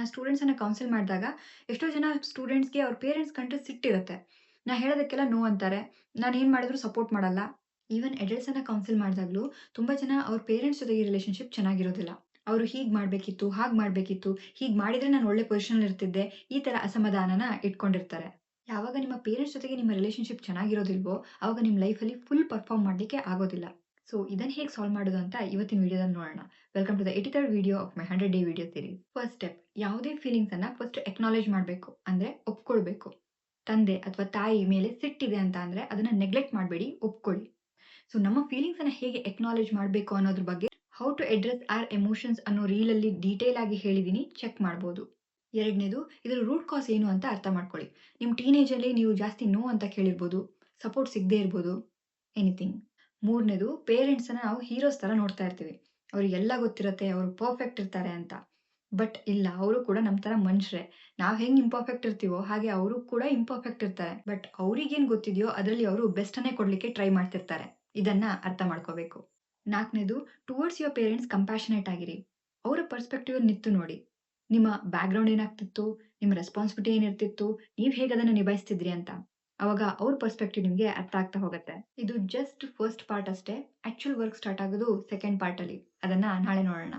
ನಾನು ಸ್ಟೂಡೆಂಟ್ಸನ್ನ ಕೌನ್ಸಿಲ್ ಮಾಡಿದಾಗ ಎಷ್ಟೋ ಜನ ಸ್ಟೂಡೆಂಟ್ಸ್‌ಗೆ ಅವ್ರ ಪೇರೆಂಟ್ಸ್ ಕಂಡ್ರೆ ಸಿಟ್ಟಿರುತ್ತೆ. ನಾ ಹೇಳೋದಕ್ಕೆಲ್ಲ ನೋ ಅಂತಾರೆ. ನಾನೇನು ಮಾಡಿದ್ರು ಸಪೋರ್ಟ್ ಮಾಡಲ್ಲ. ಈವನ್ ಅಡಲ್ಟ್ಸನ್ನ ಕೌನ್ಸಿಲ್ ಮಾಡಿದಾಗ್ಲೂ ತುಂಬಾ ಜನ ಅವ್ರ ಪೇರೆಂಟ್ಸ್ ಜೊತೆಗೆ ರಿಲೇಶನ್‌ಶಿಪ್ ಚೆನ್ನಾಗಿರೋದಿಲ್ಲ. ಅವರು ಹೀಗ್ ಮಾಡ್ಬೇಕಿತ್ತು, ಹಾಗ್ ಮಾಡ್ಬೇಕಿತ್ತು, ಹೀಗ್ ಮಾಡಿದ್ರೆ ನಾನು ಒಳ್ಳೆ ಪೊಸಿಷನ್‌ಲಿ ಇರ್ತಿದ್ದೆ. ಈ ತರ ಅಸಮಾಧಾನನ ಇಟ್ಕೊಂಡಿರ್ತಾರೆ. ಯಾವಾಗ ನಿಮ್ಮ ಪೇರೆಂಟ್ಸ್ ಜೊತೆಗೆ ನಿಮ್ಮ ರಿಲೇಶನ್‌ಶಿಪ್ ಚೆನ್ನಾಗಿರೋದಿಲ್ವೋ, ಆವಾಗ ನಿಮ್ಮ ಲೈಫಲ್ಲಿ ಫುಲ್ ಪರ್ಫಾರ್ಮ್ ಮಾಡ್ಲಿಕ್ಕೆ ಆಗೋದಿಲ್ಲ. ಸೊ ಇದನ್ನ ಹೇಗೆ ಸಾಲ್ವ್ ಮಾಡೋದು ಅಂತ ಇವತ್ತಿನ ವಿಡಿಯೋದಲ್ಲಿ ನೋಡೋಣ. Welcome to the 83rd video of my 100 day video series. First step, ಯಾವುದೇ ಫೀಲಿಂಗ್ಸ್ ಅನ್ನ ಫಸ್ಟ್ ಅಕ್ನಾಲೆಡ್ಜ್ ಮಾಡಬೇಕು. ಅಂದ್ರೆ ಒಪ್ಕೊಳ್ಬೇಕು. ತಂದೆ ಅಥವಾ ತಾಯಿ ಮೇಲೆ ಸಿಟ್ಟಿದೆ ಅಂತ ಅಂದ್ರೆ ಅದನ್ನ ನೆಗ್ಲೆಕ್ಟ್ ಮಾಡಬೇಡಿ, ಒಪ್ಕೊಳ್ಳಿ. ಸೊ ನಮ್ಮ ಫೀಲಿಂಗ್ಸ್ ಅನ್ನ ಹೇಗೆ ಅಕ್ನಾಲೆಡ್ಜ್ ಮಾಡಬೇಕು ಅನ್ನೋದ್ರ ಬಗ್ಗೆ how to address our emotions ಅನ್ನೋ ರೀಲ್ ಅಲ್ಲಿ ಡೀಟೇಲ್ ಆಗಿ ಹೇಳಿದೀನಿ, ಚೆಕ್ ಮಾಡಬಹುದು. ಎರಡನೇದು, ಇದರ ರೂಟ್ ಕಾಸ್ ಏನು ಅಂತ ಅರ್ಥ ಮಾಡ್ಕೊಳ್ಳಿ. ನಿಮ್ಮ ಟೀನೇಜ್ ಅಲ್ಲಿ ನೀವು ಜಾಸ್ತಿ ನೋ ಅಂತ ಕೇಳಿರ್ಬೋದು, ಸಪೋರ್ಟ್ ಸಿಗದೇ ಇರ್ಬೋದು, ಎನಿಥಿಂಗ್. ಮೂರನೇದು, ಪೇರೆಂಟ್ಸ್ ಅನ್ನ ನಾವು ಹೀರೋಸ್ ತರ ನೋಡ್ತಾ ಇರ್ತೀವಿ. ಅವ್ರಿಗೆಲ್ಲ ಗೊತ್ತಿರುತ್ತೆ, ಅವರು ಪರ್ಫೆಕ್ಟ್ ಇರ್ತಾರೆ ಅಂತ. ಬಟ್ ಇಲ್ಲ, ಅವರು ಕೂಡ ನಮ್ಮ ತರ ಮನುಷ್ಯರೇ. ನಾವು ಹೆಂಗ್ ಇಂಪರ್ಫೆಕ್ಟ್ ಇರ್ತೀವೋ ಹಾಗೆ ಅವರು ಕೂಡ ಇಂಪರ್ಫೆಕ್ಟ್ ಇರ್ತಾರೆ. ಬಟ್ ಅವ್ರಿಗೇನ್ ಗೊತ್ತಿದೆಯೋ ಅದರಲ್ಲಿ ಅವರು ಬೆಸ್ಟ್ ಅನ್ನೇ ಕೊಡ್ಲಿಕ್ಕೆ ಟ್ರೈ ಮಾಡ್ತಿರ್ತಾರೆ. ಇದನ್ನ ಅರ್ಥ ಮಾಡ್ಕೋಬೇಕು. ನಾಲ್ಕನೇದು, ಟುವರ್ಡ್ಸ್ ಯುವರ್ ಪೇರೆಂಟ್ಸ್ ಕಂಪ್ಯಾಷನೇಟ್ ಆಗಿರಿ. ಅವರ ಪರ್ಸ್ಪೆಕ್ಟಿವ್ ನಿಂತು ನೋಡಿ. ನಿಮ್ಮ ಬ್ಯಾಕ್‌ಗ್ರೌಂಡ್ ಏನಾಗ್ತಿತ್ತು? ನಿಮ್ಮ ರೆಸ್ಪಾನ್ಸಿಬಿಲಿಟಿ ಏನಿರ್ತಿತ್ತು? ನೀವ್ ಹೇಗ್ ಅದನ್ನ ನಿಭಾಯಿಸ್ತಿದ್ರಿ ಅಂತ. ಅವಾಗ ಅವ್ರ ಪರ್ಸ್ಪೆಕ್ಟಿವ್ ನಿಮ್ಗೆ ಅರ್ಥ ಆಗ್ತಾ ಹೋಗುತ್ತೆ. ಇದು ಜಸ್ಟ್ ಫಸ್ಟ್ ಪಾರ್ಟ್ ಅಷ್ಟೇ. ಆಕ್ಚುಯಲ್ ವರ್ಕ್ ಸ್ಟಾರ್ಟ್ ಆಗೋದು ಸೆಕೆಂಡ್ ಪಾರ್ಟ್ ಅಲ್ಲಿ. ಅದನ್ನ ನಾಳೆ ನೋಡೋಣ.